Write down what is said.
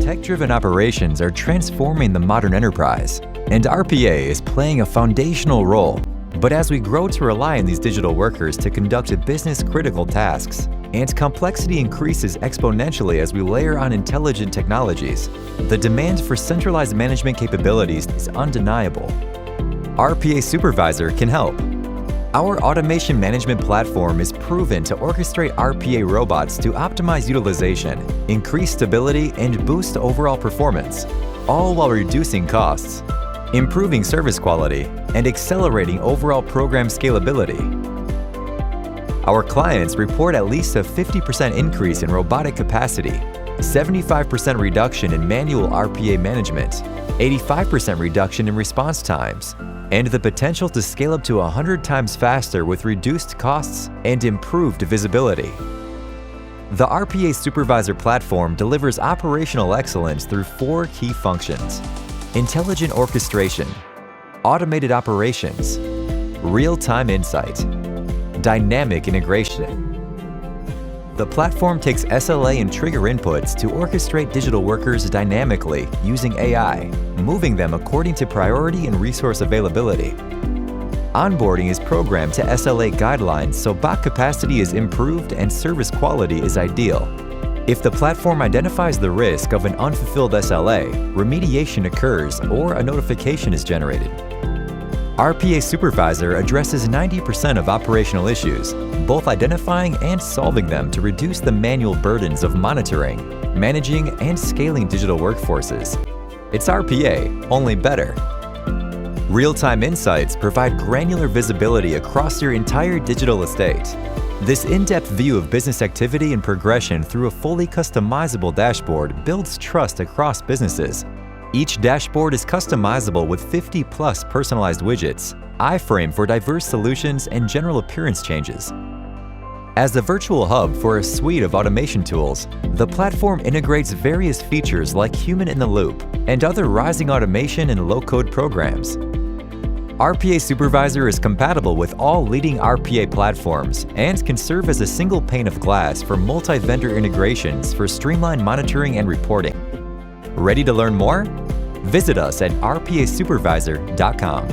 tech-driven operations are transforming the modern enterprise, and RPA is playing a foundational role. But as we grow to rely on these digital workers to conduct business-critical tasks, and complexity increases exponentially as we layer on intelligent technologies, the demand for centralized management capabilities is undeniable. RPA Supervisor can help. Our automation management platform is proven to orchestrate RPA robots to optimize utilization, increase stability, and boost overall performance, all while reducing costs, improving service quality, and accelerating overall program scalability. Our clients report at least a 50% increase in robotic capacity, 75% reduction in manual RPA management, 85% reduction in response times, and the potential to scale up to 100 times faster with reduced costs and improved visibility. The RPA Supervisor platform delivers operational excellence through 4 key functions: intelligent orchestration, automated operations, real-time insight, dynamic integration. The platform takes SLA and trigger inputs to orchestrate digital workers dynamically using AI, moving them according to priority and resource availability. Onboarding is programmed to SLA guidelines so bot capacity is improved and service quality is ideal. If the platform identifies the risk of an unfulfilled SLA, remediation occurs or a notification is generated. RPA Supervisor addresses 90% of operational issues, both identifying and solving them to reduce the manual burdens of monitoring, managing, and scaling digital workforces. It's RPA, only better. Real-time insights provide granular visibility across your entire digital estate. This in-depth view of business activity and progression through a fully customizable dashboard builds trust across businesses. Each dashboard is customizable with 50+ personalized widgets, iframe for diverse solutions, and general appearance changes. As a virtual hub for a suite of automation tools, the platform integrates various features like human in the loop and other rising automation and low-code programs. RPA Supervisor is compatible with all leading RPA platforms and can serve as a single pane of glass for multi-vendor integrations for streamlined monitoring and reporting. Ready to learn more? Visit us at rpasupervisor.com.